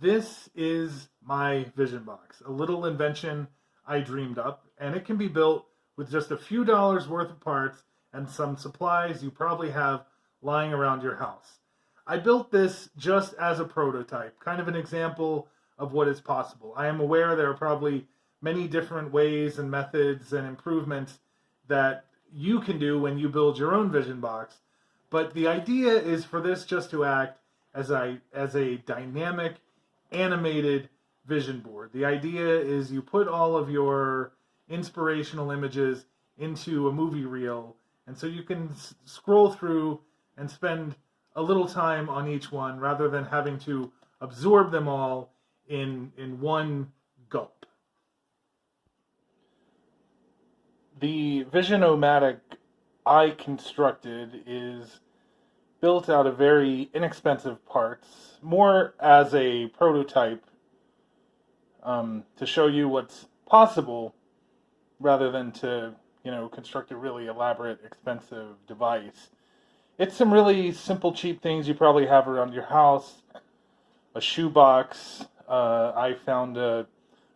This is my Vision Box, a little invention I dreamed up, and it can be built with just a few dollars worth of parts and some supplies you probably have lying around your house. I built this just as a prototype, kind of an example of what is possible. I am aware there are probably many different ways and methods and improvements that you can do when you build your own Vision Box, but the idea is for this just to act as a dynamic, animated vision board. The idea is you put all of your inspirational images into a movie reel, and so you can scroll through and spend a little time on each one rather than having to absorb them all in one gulp. The Vision-O-Matic I constructed is built out of very inexpensive parts, more as a prototype to show you what's possible rather than to, construct a really elaborate, expensive device. It's some really simple, cheap things you probably have around your house. A shoebox. I found a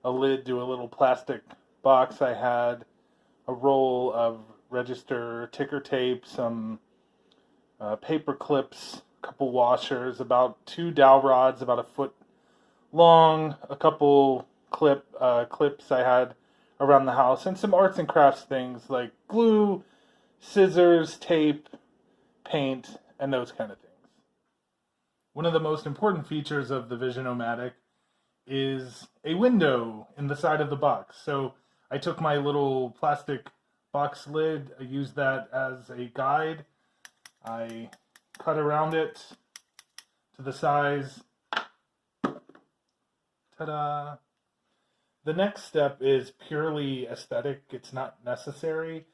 lid to a little plastic box I had. A roll of register ticker tape, some paper clips, a couple washers, about 2 dowel rods about a foot long, a couple clips I had around the house, and some arts and crafts things like glue, scissors, tape, paint, and those kind of things. One of the most important features of the Vision-O-Matic is a window in the side of the box. So I took my little plastic box lid, I used that as a guide. I cut around it to the size. Ta-da! The next step is purely aesthetic. It's not necessary,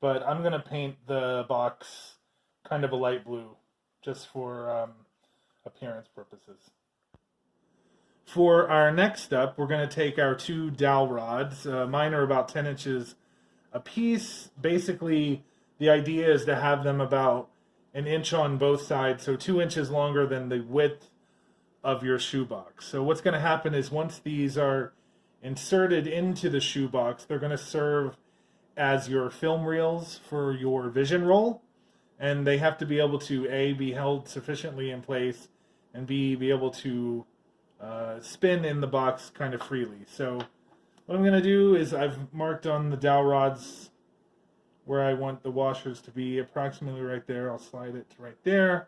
but I'm going to paint the box kind of a light blue just for appearance purposes. For our next step, we're going to take our 2 dowel rods. Mine are about 10 inches a piece. Basically, the idea is to have them about an inch on both sides, so 2 inches longer than the width of your shoebox. So what's going to happen is once these are inserted into the shoebox, they're going to serve as your film reels for your vision roll, and they have to be able to A, be held sufficiently in place, and B, be able to spin in the box kind of freely. So what I'm going to do is I've marked on the dowel rods where I want the washers to be, approximately right there. I'll slide it to right there.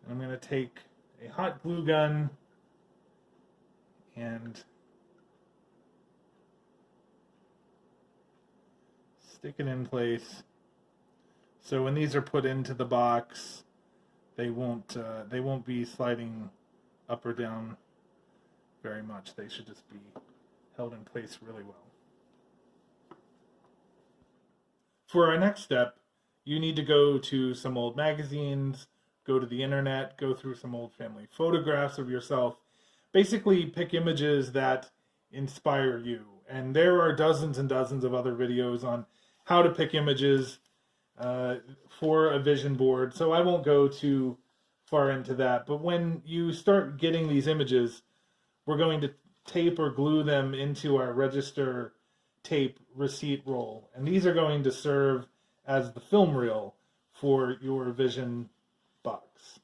And I'm going to take a hot glue gun and stick it in place. So when these are put into the box, they won't be sliding up or down very much. They should just be held in place really well. For our next step, you need to go to some old magazines, go to the internet, go through some old family photographs of yourself. Basically, pick images that inspire you. And there are dozens and dozens of other videos on how to pick images for a vision board, so I won't go too far into that. But when you start getting these images, we're going to tape or glue them into our register tape receipt roll. And these are going to serve as the film reel for your vision box.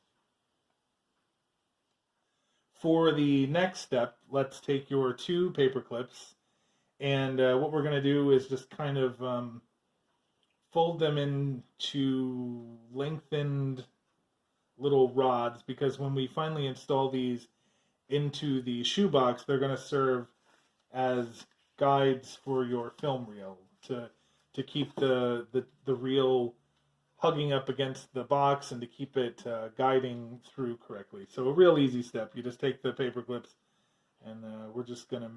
For the next step, let's take your 2 paper clips, and what we're going to do is just kind of fold them into lengthened little rods, because when we finally install these into the shoebox, they're going to serve as guides for your film reel to keep the reel hugging up against the box and to keep it guiding through correctly. So a real easy step. You just take the paper clips and we're just going to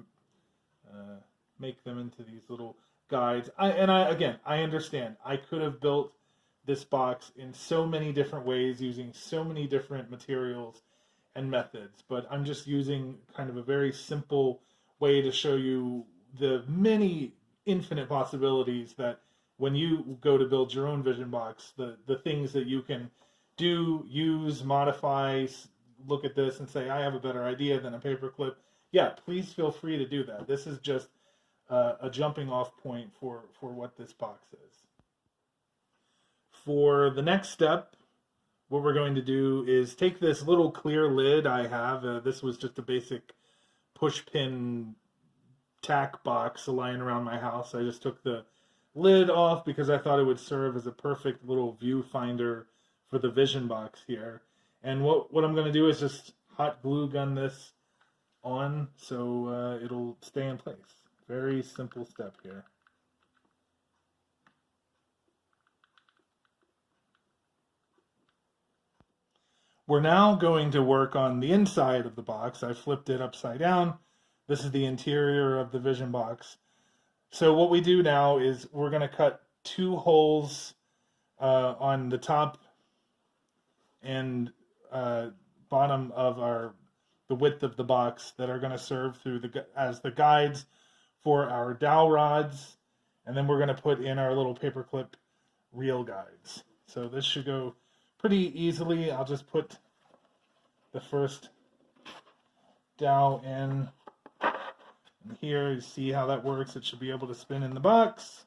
make them into these little guides. I understand. I could have built this box in so many different ways using so many different materials and methods, but I'm just using kind of a very simple way to show you the many infinite possibilities that when you go to build your own vision box, the things that you can do, use, modify, look at this and say, I have a better idea than a paperclip, yeah, please feel free to do that. This is just a jumping off point for what this box is. For the next step, what we're going to do is take this little clear lid I have. This was just a basic push pin tack box lying around my house. I just took the lid off because I thought it would serve as a perfect little viewfinder for the Vision box here. And what I'm going to do is just hot glue gun this on so it'll stay in place. Very simple step here. We're now going to work on the inside of the box. I flipped it upside down. This is the interior of the Vision box. So what we do now is we're going to cut 2 holes on the top and bottom of the width of the box that are going to serve as the guides for our dowel rods, and then we're going to put in our little paperclip reel guides. So this should go pretty easily. I'll just put the first dowel in. And here, you see how that works. It should be able to spin in the box,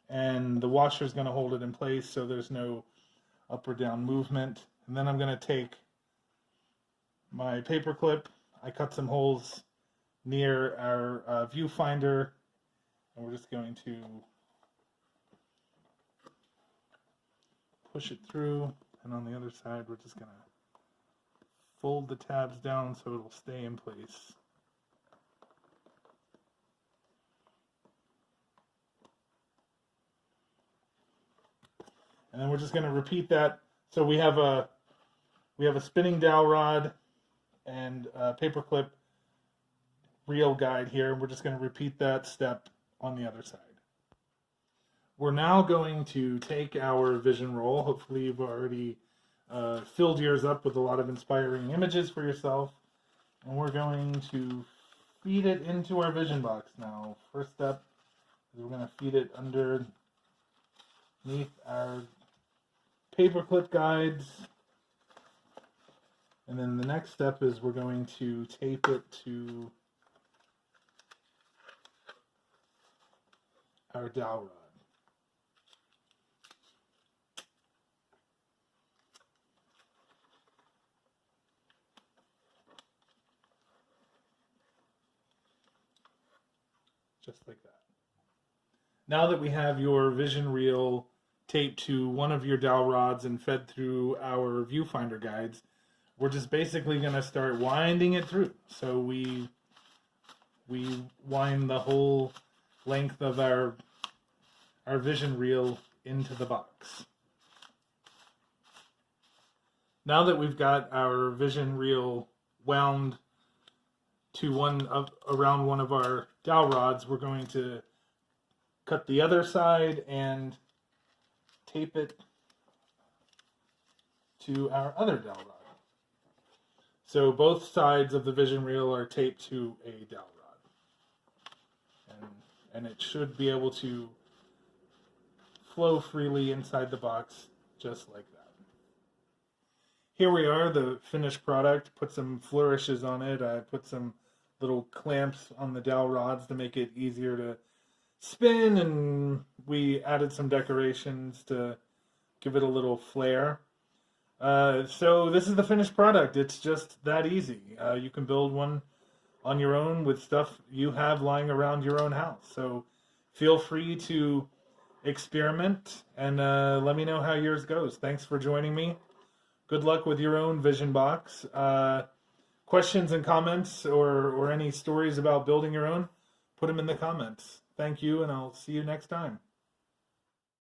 and the washer is going to hold it in place so there's no up or down movement. And then I'm going to take my paperclip. I cut some holes near our viewfinder, and we're just going to push it through, and on the other side we're just going to fold the tabs down so it'll stay in place. And then we're just going to repeat that. So we have a spinning dowel rod and a paperclip reel guide here, and we're just going to repeat that step on the other side. We're now going to take our vision roll. Hopefully you've already filled yours up with a lot of inspiring images for yourself, and we're going to feed it into our vision box now. First step is we're going to feed it underneath our paperclip guides, and then the next step is we're going to tape it to our dowel rod. Just like that. Now that we have your vision reel taped to one of your dowel rods and fed through our viewfinder guides, we're just basically going to start winding it through. So we wind the whole length of our vision reel into the box. Now that we've got our vision reel wound to around one of our dowel rods, we're going to cut the other side and tape it to our other dowel rod. So both sides of the vision reel are taped to a dowel rod. And it should be able to flow freely inside the box just like that. Here we are, the finished product. Put some flourishes on it. I put some little clamps on the dowel rods to make it easier to spin, and we added some decorations to give it a little flair. So this is the finished product. It's just that easy. You can build one on your own with stuff you have lying around your own house. So feel free to experiment and let me know how yours goes. Thanks for joining me. Good luck with your own vision box. Questions and comments or any stories about building your own, put them in the comments. Thank you, and I'll see you next time.